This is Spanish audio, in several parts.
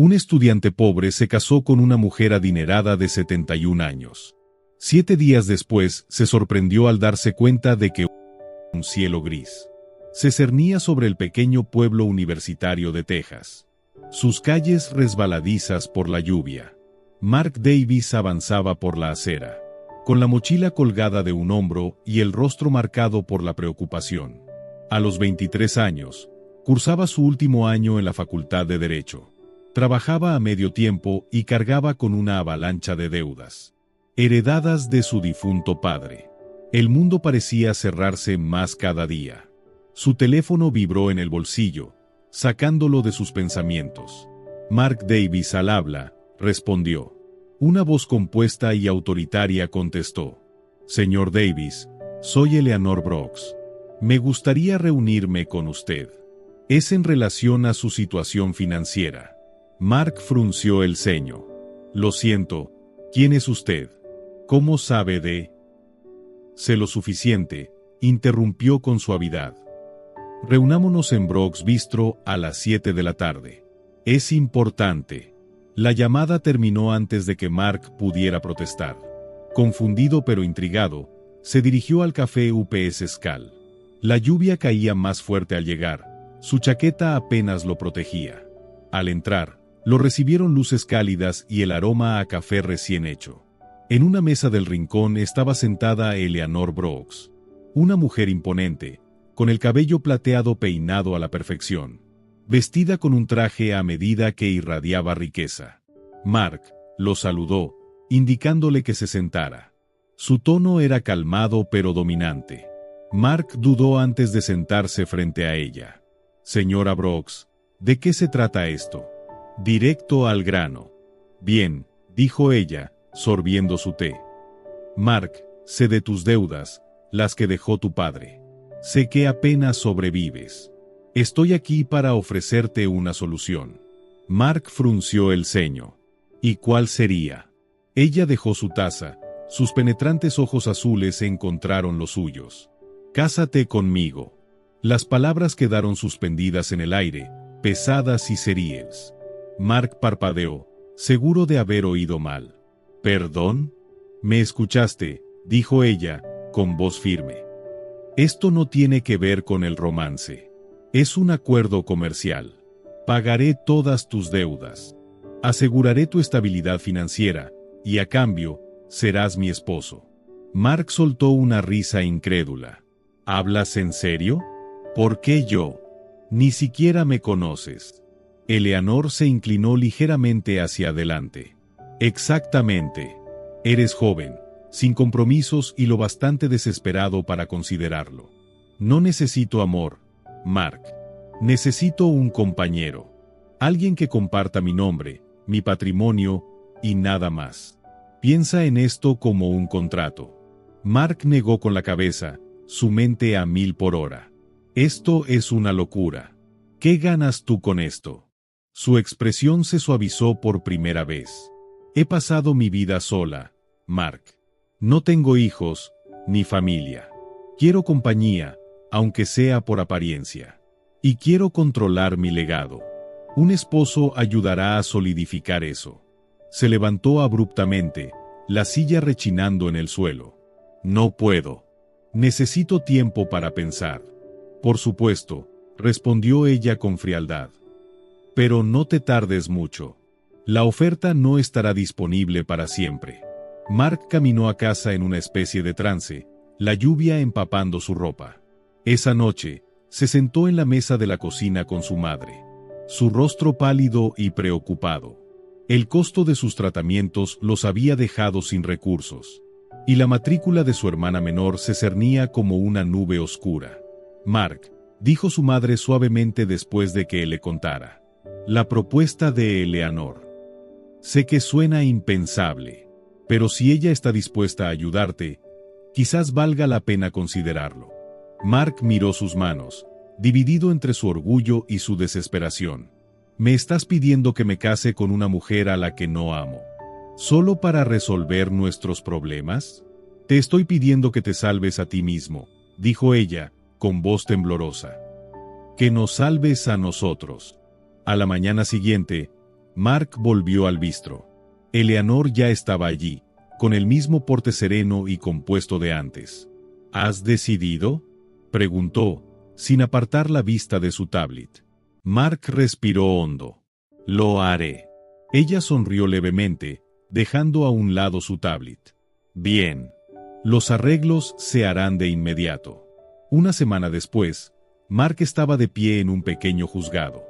Un estudiante pobre se casó con una mujer adinerada de 71 años. 7 días después, se sorprendió al darse cuenta de que un cielo gris se cernía sobre el pequeño pueblo universitario de Texas. Sus calles resbaladizas por la lluvia. Mark Davis avanzaba por la acera, con la mochila colgada de un hombro y el rostro marcado por la preocupación. A los 23 años, cursaba su último año en la Facultad de Derecho. Trabajaba a medio tiempo y cargaba con una avalancha de deudas, heredadas de su difunto padre. El mundo parecía cerrarse más cada día. Su teléfono vibró en el bolsillo, sacándolo de sus pensamientos. Mark Davis al habla, respondió. Una voz compuesta y autoritaria contestó. Señor Davis, soy Eleanor Brooks. Me gustaría reunirme con usted. Es en relación a su situación financiera. Mark frunció el ceño. Lo siento, ¿quién es usted? ¿Cómo sabe de...? Sé lo suficiente, interrumpió con suavidad. Reunámonos en Brooks Bistro a las 7 de la tarde. Es importante. La llamada terminó antes de que Mark pudiera protestar. Confundido pero intrigado, se dirigió al café UPS Scal. La lluvia caía más fuerte al llegar, su chaqueta apenas lo protegía. Al entrar, lo recibieron luces cálidas y el aroma a café recién hecho. En una mesa del rincón estaba sentada Eleanor Brooks, una mujer imponente, con el cabello plateado peinado a la perfección, vestida con un traje a medida que irradiaba riqueza. Mark lo saludó, indicándole que se sentara. Su tono era calmado pero dominante. Mark dudó antes de sentarse frente a ella. Señora Brooks, ¿de qué se trata esto? Directo al grano. Bien, dijo ella, sorbiendo su té. Mark, sé de tus deudas, las que dejó tu padre. Sé que apenas sobrevives. Estoy aquí para ofrecerte una solución. Mark frunció el ceño. ¿Y cuál sería? Ella dejó su taza, sus penetrantes ojos azules encontraron los suyos. Cásate conmigo. Las palabras quedaron suspendidas en el aire, pesadas y serias. Mark parpadeó, seguro de haber oído mal. ¿Perdón? ¿Me escuchaste?, dijo ella, con voz firme. Esto no tiene que ver con el romance. Es un acuerdo comercial. Pagaré todas tus deudas. Aseguraré tu estabilidad financiera, y a cambio, serás mi esposo. Mark soltó una risa incrédula. ¿Hablas en serio? ¿Por qué yo? Ni siquiera me conoces. Eleanor se inclinó ligeramente hacia adelante. Exactamente. Eres joven, sin compromisos y lo bastante desesperado para considerarlo. No necesito amor, Mark. Necesito un compañero. Alguien que comparta mi nombre, mi patrimonio, y nada más. Piensa en esto como un contrato. Mark negó con la cabeza, su mente a 1000 por hora. Esto es una locura. ¿Qué ganas tú con esto? Su expresión se suavizó por primera vez. He pasado mi vida sola, Mark. No tengo hijos, ni familia. Quiero compañía, aunque sea por apariencia. Y quiero controlar mi legado. Un esposo ayudará a solidificar eso. Se levantó abruptamente, la silla rechinando en el suelo. No puedo. Necesito tiempo para pensar. Por supuesto, respondió ella con frialdad. Pero no te tardes mucho. La oferta no estará disponible para siempre. Mark caminó a casa en una especie de trance, la lluvia empapando su ropa. Esa noche, se sentó en la mesa de la cocina con su madre. Su rostro pálido y preocupado. El costo de sus tratamientos los había dejado sin recursos. Y la matrícula de su hermana menor se cernía como una nube oscura. Mark, dijo su madre suavemente después de que él le contara. La propuesta de Eleanor. Sé que suena impensable, pero si ella está dispuesta a ayudarte, quizás valga la pena considerarlo. Mark miró sus manos, dividido entre su orgullo y su desesperación. ¿Me estás pidiendo que me case con una mujer a la que no amo? ¿Solo para resolver nuestros problemas? Te estoy pidiendo que te salves a ti mismo, dijo ella, con voz temblorosa. Que nos salves a nosotros. A la mañana siguiente, Mark volvió al bistro. Eleanor ya estaba allí, con el mismo porte sereno y compuesto de antes. ¿Has decidido?, preguntó, sin apartar la vista de su tablet. Mark respiró hondo. Lo haré. Ella sonrió levemente, dejando a un lado su tablet. Bien. Los arreglos se harán de inmediato. Una semana después, Mark estaba de pie en un pequeño juzgado,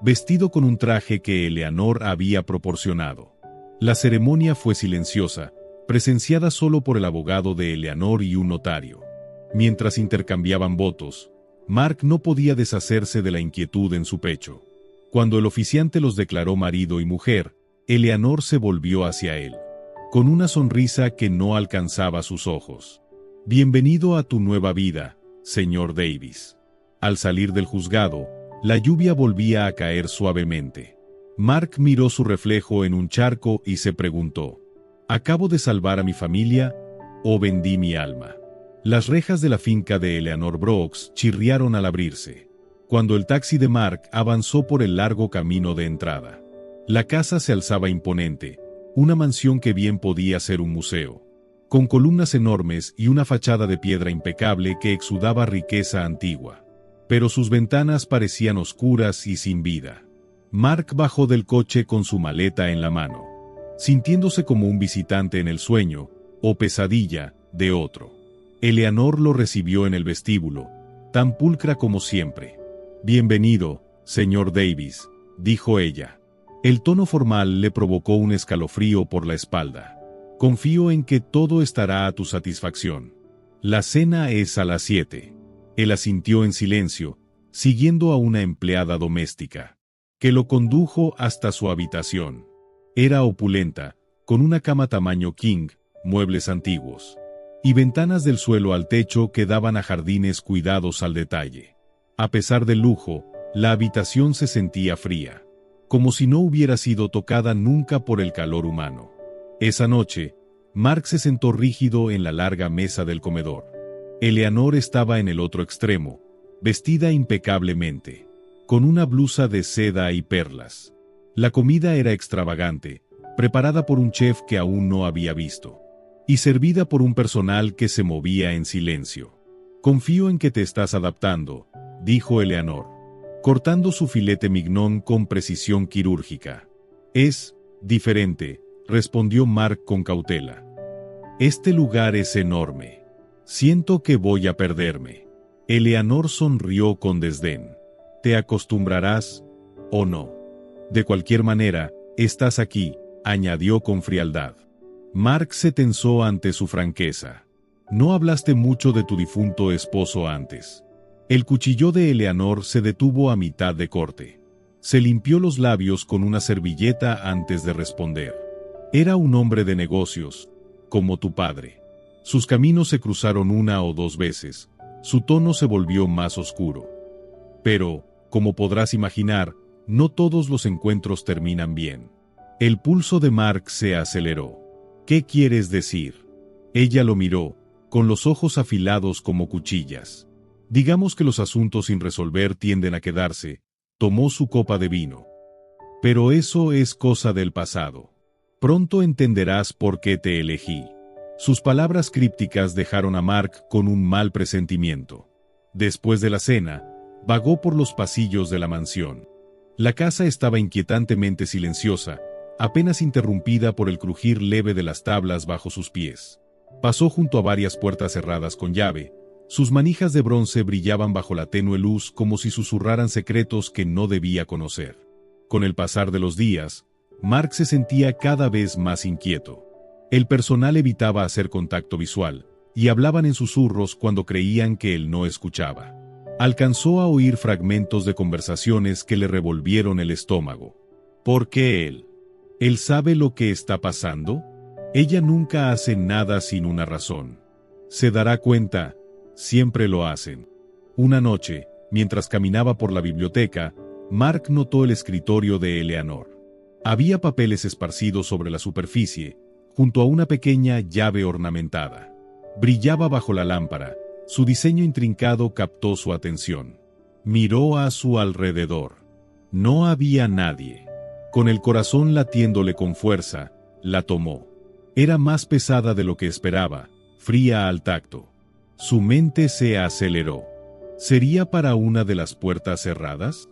vestido con un traje que Eleanor había proporcionado. La ceremonia fue silenciosa, presenciada solo por el abogado de Eleanor y un notario. Mientras intercambiaban votos, Mark no podía deshacerse de la inquietud en su pecho. Cuando el oficiante los declaró marido y mujer, Eleanor se volvió hacia él, con una sonrisa que no alcanzaba sus ojos. Bienvenido a tu nueva vida, señor Davis. Al salir del juzgado, la lluvia volvía a caer suavemente. Mark miró su reflejo en un charco y se preguntó: ¿acabo de salvar a mi familia o vendí mi alma? Las rejas de la finca de Eleanor Brooks chirriaron al abrirse, cuando el taxi de Mark avanzó por el largo camino de entrada. La casa se alzaba imponente, una mansión que bien podía ser un museo, con columnas enormes y una fachada de piedra impecable que exudaba riqueza antigua. Pero sus ventanas parecían oscuras y sin vida. Mark bajó del coche con su maleta en la mano, sintiéndose como un visitante en el sueño, o pesadilla, de otro. Eleanor lo recibió en el vestíbulo, tan pulcra como siempre. «Bienvenido, señor Davis», dijo ella. El tono formal le provocó un escalofrío por la espalda. «Confío en que todo estará a tu satisfacción. La cena es a las 7». Él asintió en silencio, siguiendo a una empleada doméstica, que lo condujo hasta su habitación. Era opulenta, con una cama tamaño king, muebles antiguos, y ventanas del suelo al techo que daban a jardines cuidados al detalle. A pesar del lujo, la habitación se sentía fría, como si no hubiera sido tocada nunca por el calor humano. Esa noche, Mark se sentó rígido en la larga mesa del comedor. Eleanor estaba en el otro extremo, vestida impecablemente, con una blusa de seda y perlas. La comida era extravagante, preparada por un chef que aún no había visto, y servida por un personal que se movía en silencio. «Confío en que te estás adaptando», dijo Eleanor, cortando su filete mignon con precisión quirúrgica. «Es diferente», respondió Mark con cautela. «Este lugar es enorme. Siento que voy a perderme». Eleanor sonrió con desdén. «¿Te acostumbrarás o no? De cualquier manera, estás aquí», añadió con frialdad. Mark se tensó ante su franqueza. «No hablaste mucho de tu difunto esposo antes». El cuchillo de Eleanor se detuvo a mitad de corte. Se limpió los labios con una servilleta antes de responder. «Era un hombre de negocios, como tu padre». Sus caminos se cruzaron una o dos veces. Su tono se volvió más oscuro. «Pero, como podrás imaginar, no todos los encuentros terminan bien». El pulso de Mark se aceleró. «¿Qué quieres decir?». Ella lo miró, con los ojos afilados como cuchillas. «Digamos que los asuntos sin resolver tienden a quedarse», tomó su copa de vino. «Pero eso es cosa del pasado. Pronto entenderás por qué te elegí». Sus palabras crípticas dejaron a Mark con un mal presentimiento. Después de la cena, vagó por los pasillos de la mansión. La casa estaba inquietantemente silenciosa, apenas interrumpida por el crujir leve de las tablas bajo sus pies. Pasó junto a varias puertas cerradas con llave. Sus manijas de bronce brillaban bajo la tenue luz como si susurraran secretos que no debía conocer. Con el pasar de los días, Mark se sentía cada vez más inquieto. El personal evitaba hacer contacto visual, y hablaban en susurros cuando creían que él no escuchaba. Alcanzó a oír fragmentos de conversaciones que le revolvieron el estómago. ¿Por qué él? ¿Él sabe lo que está pasando? Ella nunca hace nada sin una razón. Se dará cuenta, siempre lo hacen. Una noche, mientras caminaba por la biblioteca, Mark notó el escritorio de Eleanor. Había papeles esparcidos sobre la superficie, junto a una pequeña llave ornamentada. Brillaba bajo la lámpara. Su diseño intrincado captó su atención. Miró a su alrededor. No había nadie. Con el corazón latiéndole con fuerza, la tomó. Era más pesada de lo que esperaba, fría al tacto. Su mente se aceleró. ¿Sería para una de las puertas cerradas?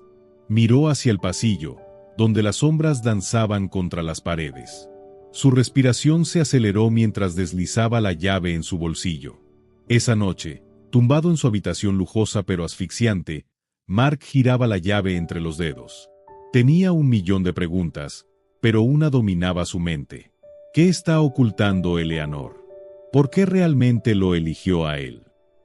Miró hacia el pasillo, donde las sombras danzaban contra las paredes. Su respiración se aceleró mientras deslizaba la llave en su bolsillo. Esa noche, tumbado en su habitación lujosa pero asfixiante, Mark giraba la llave entre los dedos. Tenía 1.000.000 de preguntas, pero una dominaba su mente. ¿Qué está ocultando Eleanor? ¿Por qué realmente lo eligió a él?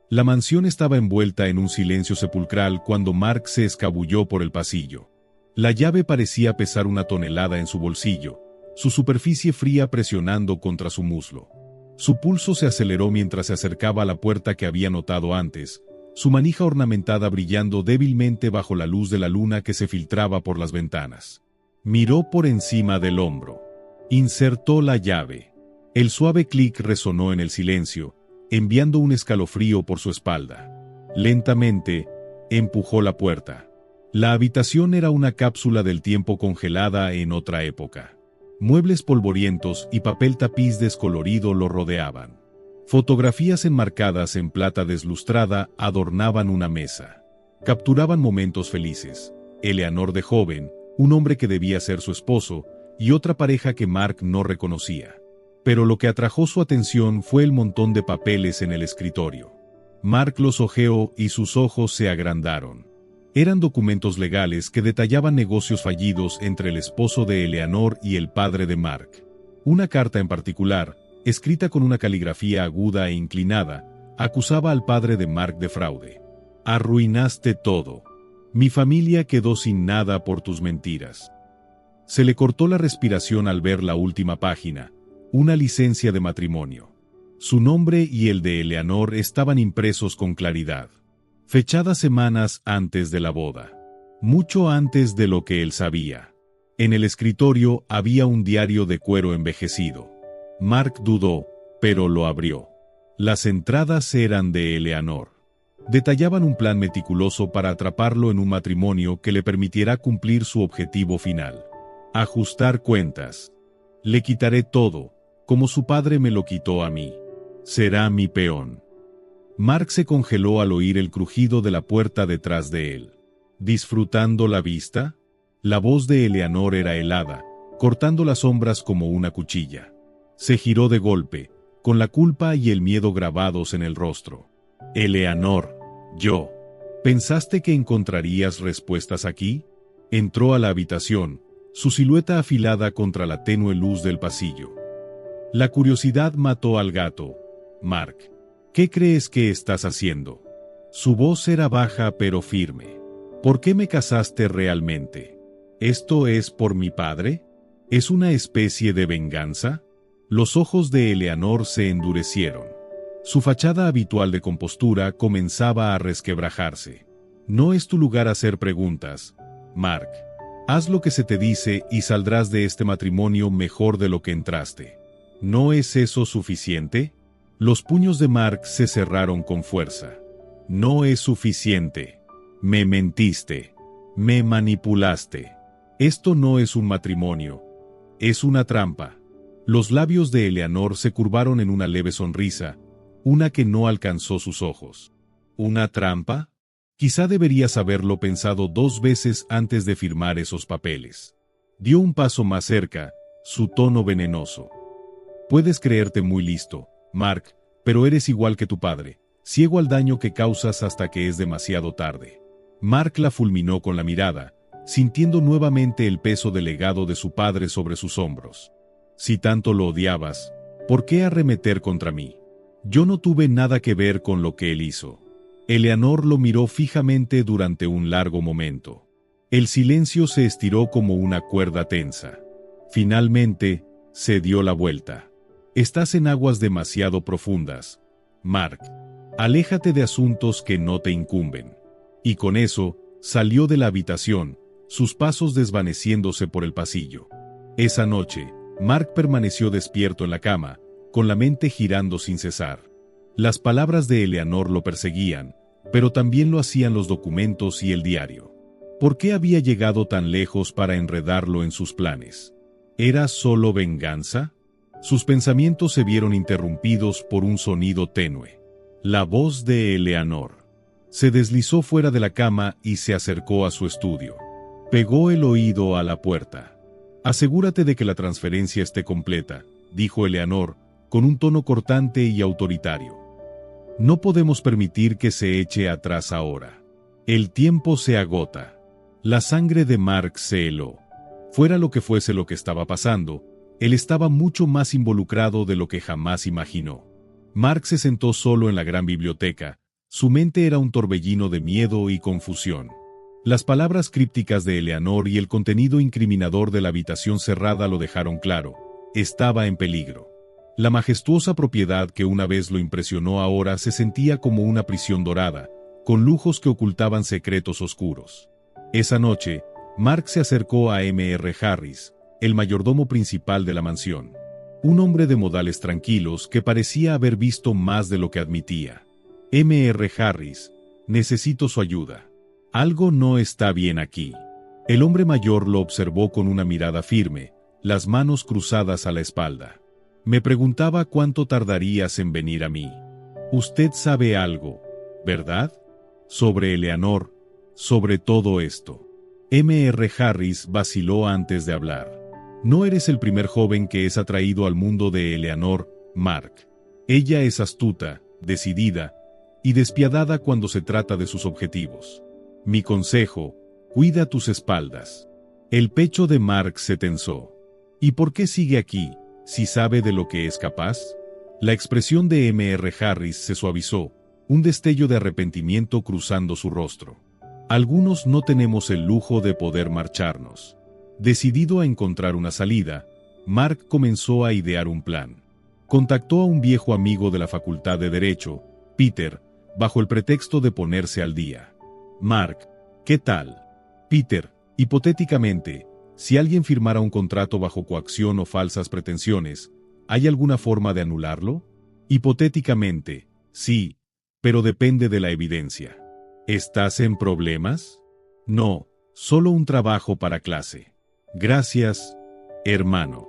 La mansión estaba envuelta en un silencio sepulcral cuando Mark se escabulló por el pasillo. La llave parecía pesar 1 tonelada en su bolsillo, su superficie fría presionando contra su muslo. Su pulso se aceleró mientras se acercaba a la puerta que había notado antes, su manija ornamentada brillando débilmente bajo la luz de la luna que se filtraba por las ventanas. Miró por encima del hombro. Insertó la llave. El suave clic resonó en el silencio, enviando un escalofrío por su espalda. Lentamente, empujó la puerta. La habitación era una cápsula del tiempo congelada en otra época. Muebles polvorientos y papel tapiz descolorido lo rodeaban. Fotografías enmarcadas en plata deslustrada adornaban una mesa. Capturaban momentos felices. Eleanor de joven, un hombre que debía ser su esposo, y otra pareja que Mark no reconocía. Pero lo que atrajo su atención fue el montón de papeles en el escritorio. Mark los hojeó y sus ojos se agrandaron. Eran documentos legales que detallaban negocios fallidos entre el esposo de Eleanor y el padre de Mark. Una carta en particular, escrita con una caligrafía aguda e inclinada, acusaba al padre de Mark de fraude. Arruinaste todo. Mi familia quedó sin nada por tus mentiras. Se le cortó la respiración al ver la última página, una licencia de matrimonio. Su nombre y el de Eleanor estaban impresos con claridad. Fechada semanas antes de la boda. Mucho antes de lo que él sabía. En el escritorio había un diario de cuero envejecido. Mark dudó, pero lo abrió. Las entradas eran de Eleanor. Detallaban un plan meticuloso para atraparlo en un matrimonio que le permitiera cumplir su objetivo final. Ajustar cuentas. Le quitaré todo, como su padre me lo quitó a mí. Será mi peón. Mark se congeló al oír el crujido de la puerta detrás de él. ¿Disfrutando la vista? La voz de Eleanor era helada, cortando las sombras como una cuchilla. Se giró de golpe, con la culpa y el miedo grabados en el rostro. Eleanor, yo. ¿Pensaste que encontrarías respuestas aquí? Entró a la habitación, su silueta afilada contra la tenue luz del pasillo. La curiosidad mató al gato. Mark, ¿qué crees que estás haciendo? Su voz era baja pero firme. ¿Por qué me casaste realmente? ¿Esto es por mi padre? ¿Es una especie de venganza? Los ojos de Eleanor se endurecieron. Su fachada habitual de compostura comenzaba a resquebrajarse. No es tu lugar hacer preguntas, Mark. Haz lo que se te dice y saldrás de este matrimonio mejor de lo que entraste. ¿No es eso suficiente? Los puños de Mark se cerraron con fuerza. No es suficiente. Me mentiste. Me manipulaste. Esto no es un matrimonio. Es una trampa. Los labios de Eleanor se curvaron en una leve sonrisa, una que no alcanzó sus ojos. ¿Una trampa? Quizá deberías haberlo pensado 2 veces antes de firmar esos papeles. Dio un paso más cerca, su tono venenoso. Puedes creerte muy listo, Mark, pero eres igual que tu padre, ciego al daño que causas hasta que es demasiado tarde. Mark la fulminó con la mirada, sintiendo nuevamente el peso del legado de su padre sobre sus hombros. Si tanto lo odiabas, ¿por qué arremeter contra mí? Yo no tuve nada que ver con lo que él hizo. Eleanor lo miró fijamente durante un largo momento. El silencio se estiró como una cuerda tensa. Finalmente, se dio la vuelta. Estás en aguas demasiado profundas, Mark. Aléjate de asuntos que no te incumben. Y con eso, salió de la habitación, sus pasos desvaneciéndose por el pasillo. Esa noche, Mark permaneció despierto en la cama, con la mente girando sin cesar. Las palabras de Eleanor lo perseguían, pero también lo hacían los documentos y el diario. ¿Por qué había llegado tan lejos para enredarlo en sus planes? ¿Era solo venganza? Sus pensamientos se vieron interrumpidos por un sonido tenue. La voz de Eleanor. Se deslizó fuera de la cama y se acercó a su estudio. Pegó el oído a la puerta. «Asegúrate de que la transferencia esté completa», dijo Eleanor, con un tono cortante y autoritario. «No podemos permitir que se eche atrás ahora. El tiempo se agota». La sangre de Mark se heló. Fuera lo que fuese lo que estaba pasando, él estaba mucho más involucrado de lo que jamás imaginó. Mark se sentó solo en la gran biblioteca. Su mente era un torbellino de miedo y confusión. Las palabras crípticas de Eleanor y el contenido incriminador de la habitación cerrada lo dejaron claro. Estaba en peligro. La majestuosa propiedad que una vez lo impresionó ahora se sentía como una prisión dorada, con lujos que ocultaban secretos oscuros. Esa noche, Mark se acercó a M.R. Harris, el mayordomo principal de la mansión. Un hombre de modales tranquilos que parecía haber visto más de lo que admitía. M.R. Harris, necesito su ayuda. Algo no está bien aquí. El hombre mayor lo observó con una mirada firme, las manos cruzadas a la espalda. Me preguntaba cuánto tardarías en venir a mí. Usted sabe algo, ¿verdad? Sobre Eleanor, sobre todo esto. M.R. Harris vaciló antes de hablar. No eres el primer joven que es atraído al mundo de Eleanor, Mark. Ella es astuta, decidida y despiadada cuando se trata de sus objetivos. Mi consejo, cuida tus espaldas. El pecho de Mark se tensó. ¿Y por qué sigue aquí, si sabe de lo que es capaz? La expresión de M.R. Harris se suavizó, un destello de arrepentimiento cruzando su rostro. Algunos no tenemos el lujo de poder marcharnos. Decidido a encontrar una salida, Mark comenzó a idear un plan. Contactó a un viejo amigo de la Facultad de Derecho, Peter, bajo el pretexto de ponerse al día. Mark, ¿qué tal? Peter, hipotéticamente, si alguien firmara un contrato bajo coacción o falsas pretensiones, ¿hay alguna forma de anularlo? Hipotéticamente, sí, pero depende de la evidencia. ¿Estás en problemas? No, solo un trabajo para clase. Gracias, hermano.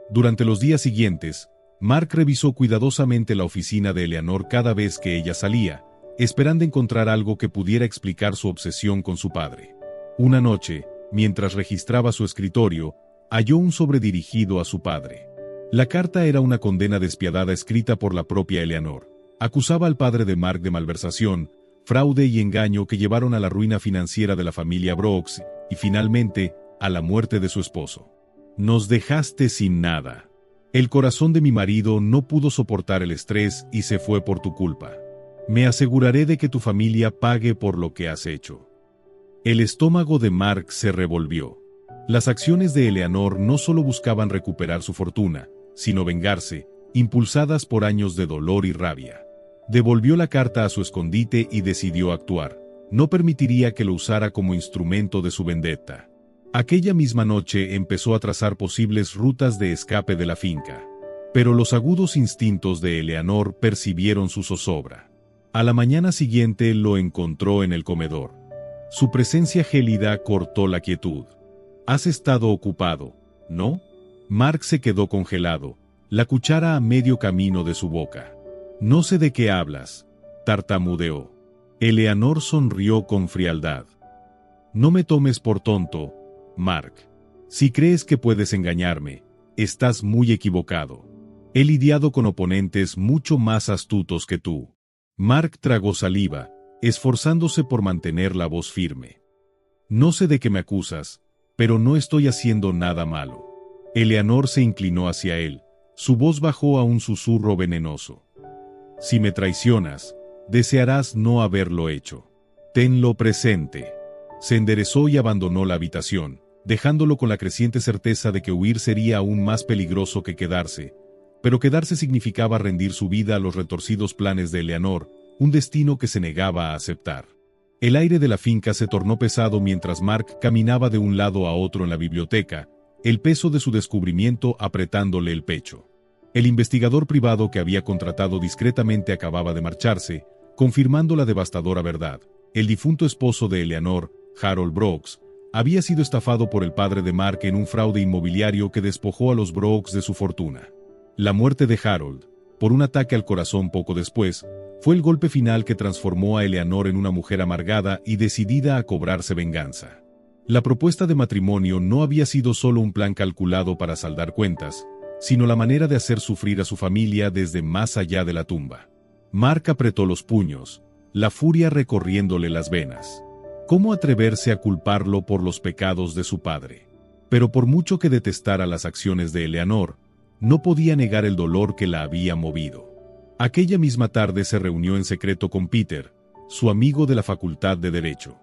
Durante los días siguientes, Mark revisó cuidadosamente la oficina de Eleanor cada vez que ella salía, esperando encontrar algo que pudiera explicar su obsesión con su padre. Una noche, mientras registraba su escritorio, halló un sobre dirigido a su padre. La carta era una condena despiadada escrita por la propia Eleanor. Acusaba al padre de Mark de malversación, fraude y engaño que llevaron a la ruina financiera de la familia Brooks y, finalmente, a la muerte de su esposo. Nos dejaste sin nada. El corazón de mi marido no pudo soportar el estrés y se fue por tu culpa. Me aseguraré de que tu familia pague por lo que has hecho. El estómago de Mark se revolvió. Las acciones de Eleanor no solo buscaban recuperar su fortuna, sino vengarse, impulsadas por años de dolor y rabia. Devolvió la carta a su escondite y decidió actuar. No permitiría que lo usara como instrumento de su vendetta. Aquella misma noche empezó a trazar posibles rutas de escape de la finca. Pero los agudos instintos de Eleanor percibieron su zozobra. A la mañana siguiente lo encontró en el comedor. Su presencia gélida cortó la quietud. «Has estado ocupado, ¿no?» Mark se quedó congelado, la cuchara a medio camino de su boca. «No sé de qué hablas», tartamudeó. Eleanor sonrió con frialdad. «No me tomes por tonto, Mark. Si crees que puedes engañarme, estás muy equivocado. He lidiado con oponentes mucho más astutos que tú». Mark tragó saliva, esforzándose por mantener la voz firme. «No sé de qué me acusas, pero no estoy haciendo nada malo». Eleanor se inclinó hacia él, su voz bajó a un susurro venenoso. «Si me traicionas, desearás no haberlo hecho. Tenlo presente». Se enderezó y abandonó la habitación, dejándolo con la creciente certeza de que huir sería aún más peligroso que quedarse, pero quedarse significaba rendir su vida a los retorcidos planes de Eleanor, un destino que se negaba a aceptar. El aire de la finca se tornó pesado mientras Mark caminaba de un lado a otro en la biblioteca, el peso de su descubrimiento apretándole el pecho. El investigador privado que había contratado discretamente acababa de marcharse, confirmando la devastadora verdad. El difunto esposo de Eleanor, Harold Brooks, Había sido estafado por el padre de Mark en un fraude inmobiliario que despojó a los Brooks de su fortuna. La muerte de Harold, por un ataque al corazón poco después, fue el golpe final que transformó a Eleanor en una mujer amargada y decidida a cobrarse venganza. La propuesta de matrimonio no había sido solo un plan calculado para saldar cuentas, sino la manera de hacer sufrir a su familia desde más allá de la tumba. Mark apretó los puños, la furia recorriéndole las venas. ¿Cómo atreverse a culparlo por los pecados de su padre? Pero por mucho que detestara las acciones de Eleanor, no podía negar el dolor que la había movido. Aquella misma tarde se reunió en secreto con Peter, su amigo de la Facultad de Derecho.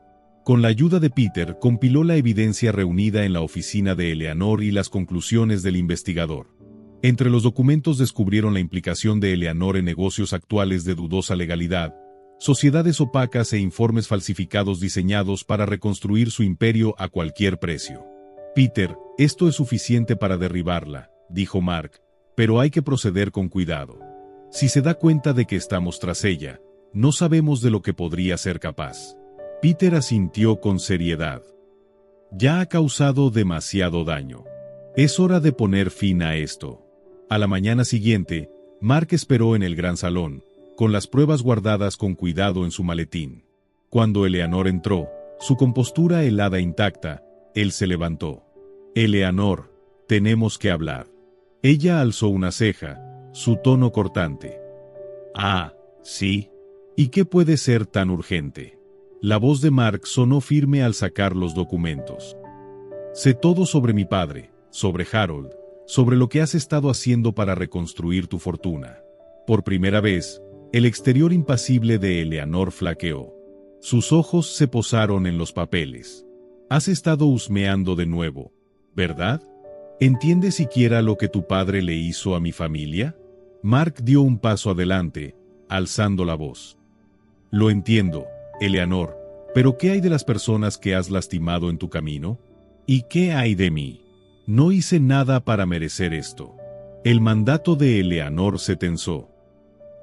Con la ayuda de Peter, compiló la evidencia reunida en la oficina de Eleanor y las conclusiones del investigador. Entre los documentos descubrieron la implicación de Eleanor en negocios actuales de dudosa legalidad, sociedades opacas e informes falsificados diseñados para reconstruir su imperio a cualquier precio. Peter, esto es suficiente para derribarla, dijo Mark, pero hay que proceder con cuidado. Si se da cuenta de que estamos tras ella, no sabemos de lo que podría ser capaz. Peter asintió con seriedad. Ya ha causado demasiado daño. Es hora de poner fin a esto. A la mañana siguiente, Mark esperó en el gran salón, con las pruebas guardadas con cuidado en su maletín. Cuando Eleanor entró, su compostura helada intacta, él se levantó. Eleanor, tenemos que hablar. Ella alzó una ceja, su tono cortante. Ah, sí. ¿Y qué puede ser tan urgente? La voz de Mark sonó firme al sacar los documentos. Sé todo sobre mi padre, sobre Harold, sobre lo que has estado haciendo para reconstruir tu fortuna. Por primera vez, el exterior impasible de Eleanor flaqueó. Sus ojos se posaron en los papeles. Has estado husmeando de nuevo, ¿verdad? ¿Entiendes siquiera lo que tu padre le hizo a mi familia? Mark dio un paso adelante, alzando la voz. Lo entiendo, Eleanor, pero ¿qué hay de las personas que has lastimado en tu camino? ¿Y qué hay de mí? No hice nada para merecer esto. El mandato de Eleanor se tensó.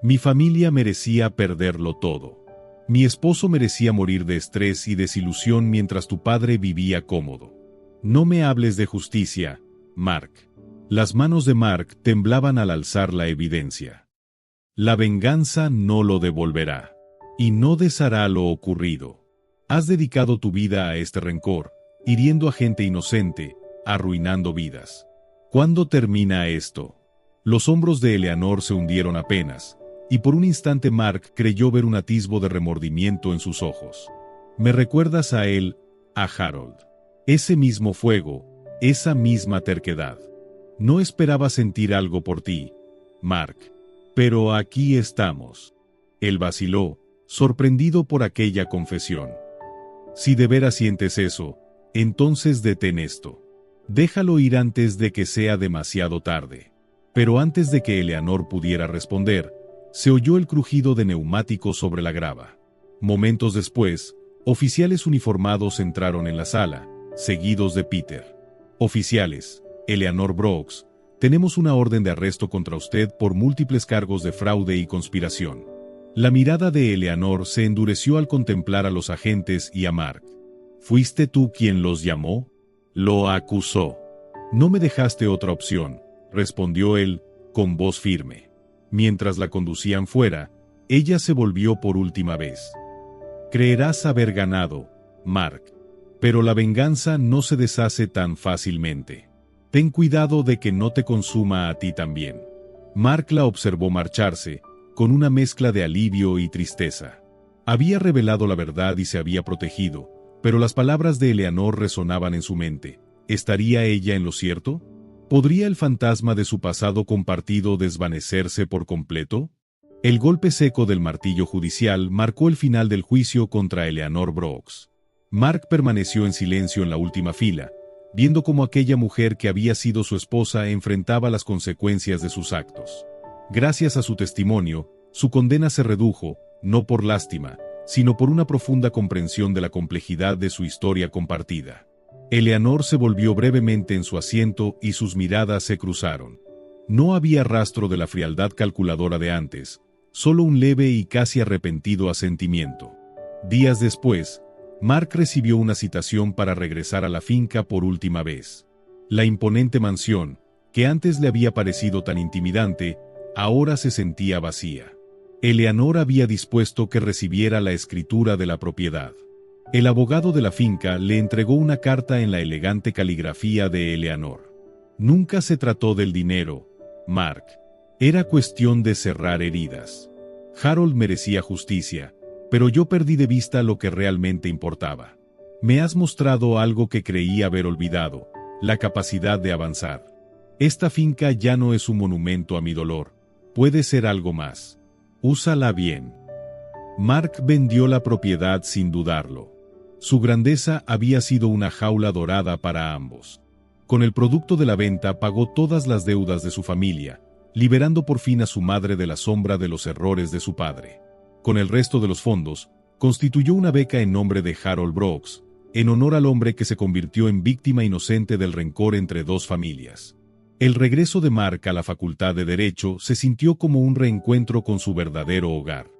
Mi familia merecía perderlo todo. Mi esposo merecía morir de estrés y desilusión mientras tu padre vivía cómodo. No me hables de justicia, Mark. Las manos de Mark temblaban al alzar la evidencia. La venganza no lo devolverá. Y no deshará lo ocurrido. Has dedicado tu vida a este rencor, hiriendo a gente inocente, arruinando vidas. ¿Cuándo termina esto? Los hombros de Eleanor se hundieron apenas, y por un instante Mark creyó ver un atisbo de remordimiento en sus ojos. Me recuerdas a él, a Harold. Ese mismo fuego, esa misma terquedad. No esperaba sentir algo por ti, Mark. Pero aquí estamos. Él vaciló, sorprendido por aquella confesión. Si de veras sientes eso, entonces detén esto. Déjalo ir antes de que sea demasiado tarde. Pero antes de que Eleanor pudiera responder, se oyó el crujido de neumáticos sobre la grava. Momentos después, oficiales uniformados entraron en la sala, seguidos de Peter. Oficiales, Eleanor Brooks, tenemos una orden de arresto contra usted por múltiples cargos de fraude y conspiración. La mirada de Eleanor se endureció al contemplar a los agentes y a Mark. ¿Fuiste tú quien los llamó? Lo acusó. No me dejaste otra opción, respondió él, con voz firme. Mientras la conducían fuera, ella se volvió por última vez. Creerás haber ganado, Mark. Pero la venganza no se deshace tan fácilmente. Ten cuidado de que no te consuma a ti también. Mark la observó marcharse, con una mezcla de alivio y tristeza. Había revelado la verdad y se había protegido, pero las palabras de Eleanor resonaban en su mente. ¿Estaría ella en lo cierto? ¿Podría el fantasma de su pasado compartido desvanecerse por completo? El golpe seco del martillo judicial marcó el final del juicio contra Eleanor Brooks. Mark permaneció en silencio en la última fila, viendo cómo aquella mujer que había sido su esposa enfrentaba las consecuencias de sus actos. Gracias a su testimonio, su condena se redujo, no por lástima, sino por una profunda comprensión de la complejidad de su historia compartida. Eleanor se volvió brevemente en su asiento y sus miradas se cruzaron. No había rastro de la frialdad calculadora de antes, solo un leve y casi arrepentido asentimiento. Días después, Mark recibió una citación para regresar a la finca por última vez. La imponente mansión, que antes le había parecido tan intimidante, ahora se sentía vacía. Eleanor había dispuesto que recibiera la escritura de la propiedad. El abogado de la finca le entregó una carta en la elegante caligrafía de Eleanor. Nunca se trató del dinero, Mark. Era cuestión de cerrar heridas. Harold merecía justicia, pero yo perdí de vista lo que realmente importaba. Me has mostrado algo que creí haber olvidado, la capacidad de avanzar. Esta finca ya no es un monumento a mi dolor, puede ser algo más. Úsala bien. Mark vendió la propiedad sin dudarlo. Su grandeza había sido una jaula dorada para ambos. Con el producto de la venta pagó todas las deudas de su familia, liberando por fin a su madre de la sombra de los errores de su padre. Con el resto de los fondos, constituyó una beca en nombre de Harold Brooks, en honor al hombre que se convirtió en víctima inocente del rencor entre dos familias. El regreso de Mark a la Facultad de Derecho se sintió como un reencuentro con su verdadero hogar.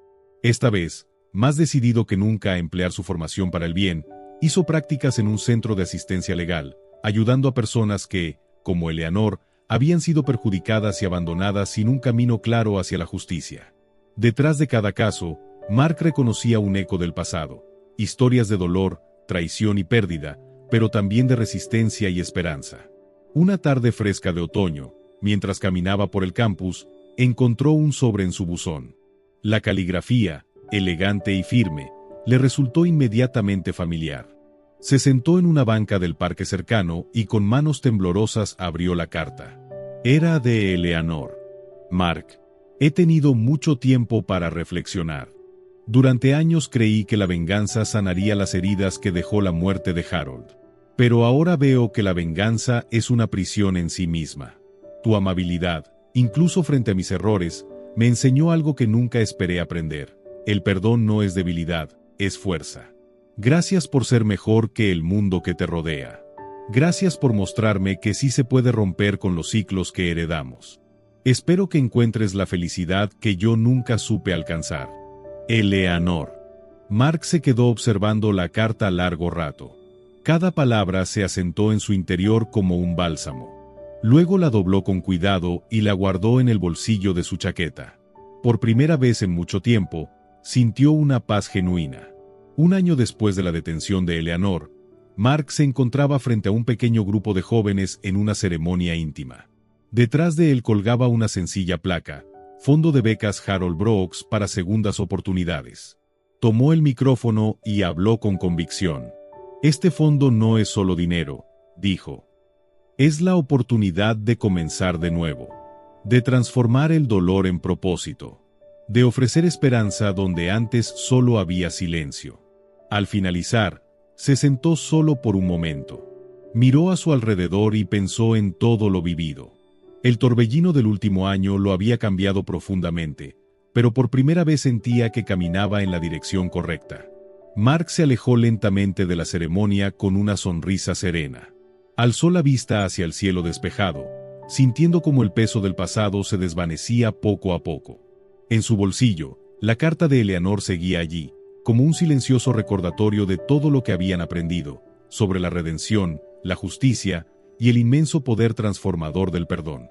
Esta vez, más decidido que nunca a emplear su formación para el bien, hizo prácticas en un centro de asistencia legal, ayudando a personas que, como Eleanor, habían sido perjudicadas y abandonadas sin un camino claro hacia la justicia. Detrás de cada caso, Mark reconocía un eco del pasado, historias de dolor, traición y pérdida, pero también de resistencia y esperanza. Una tarde fresca de otoño, mientras caminaba por el campus, encontró un sobre en su buzón. La caligrafía, elegante y firme, le resultó inmediatamente familiar. Se sentó en una banca del parque cercano y con manos temblorosas abrió la carta. Era de Eleanor. Mark, he tenido mucho tiempo para reflexionar. Durante años creí que la venganza sanaría las heridas que dejó la muerte de Harold. Pero ahora veo que la venganza es una prisión en sí misma. Tu amabilidad, incluso frente a mis errores, me enseñó algo que nunca esperé aprender. El perdón no es debilidad, es fuerza. Gracias por ser mejor que el mundo que te rodea. Gracias por mostrarme que sí se puede romper con los ciclos que heredamos. Espero que encuentres la felicidad que yo nunca supe alcanzar. Eleanor. Mark se quedó observando la carta largo rato. Cada palabra se asentó en su interior como un bálsamo. Luego la dobló con cuidado y la guardó en el bolsillo de su chaqueta. Por primera vez en mucho tiempo, sintió una paz genuina. Un año después de la detención de Eleanor, Mark se encontraba frente a un pequeño grupo de jóvenes en una ceremonia íntima. Detrás de él colgaba una sencilla placa, Fondo de Becas Harold Brooks para segundas oportunidades. Tomó el micrófono y habló con convicción. Este fondo no es solo dinero, dijo. Es la oportunidad de comenzar de nuevo, de transformar el dolor en propósito, de ofrecer esperanza donde antes solo había silencio. Al finalizar, se sentó solo por un momento. Miró a su alrededor y pensó en todo lo vivido. El torbellino del último año lo había cambiado profundamente, pero por primera vez sentía que caminaba en la dirección correcta. Mark se alejó lentamente de la ceremonia con una sonrisa serena. Alzó la vista hacia el cielo despejado, sintiendo como el peso del pasado se desvanecía poco a poco. En su bolsillo, la carta de Eleanor seguía allí, como un silencioso recordatorio de todo lo que habían aprendido, sobre la redención, la justicia y el inmenso poder transformador del perdón.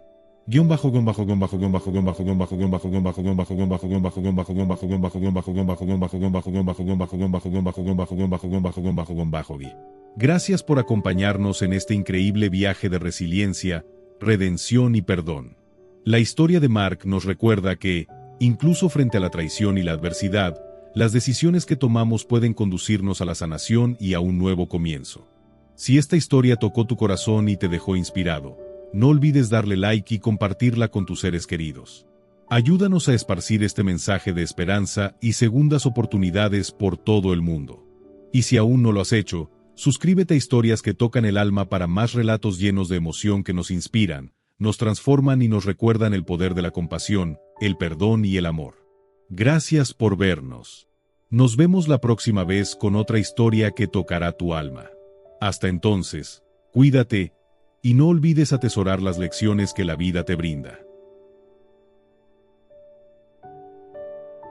Gracias por acompañarnos en este increíble viaje de resiliencia, redención y perdón. La historia de Mark nos recuerda que, incluso frente a la traición y la adversidad, las decisiones que tomamos pueden conducirnos a la sanación y a un nuevo comienzo. Si esta historia tocó tu corazón y te dejó inspirado, no olvides darle like y compartirla con tus seres queridos. Ayúdanos a esparcir este mensaje de esperanza y segundas oportunidades por todo el mundo. Y si aún no lo has hecho, suscríbete a Historias que tocan el alma para más relatos llenos de emoción que nos inspiran, nos transforman y nos recuerdan el poder de la compasión, el perdón y el amor. Gracias por vernos. Nos vemos la próxima vez con otra historia que tocará tu alma. Hasta entonces, cuídate y no olvides atesorar las lecciones que la vida te brinda.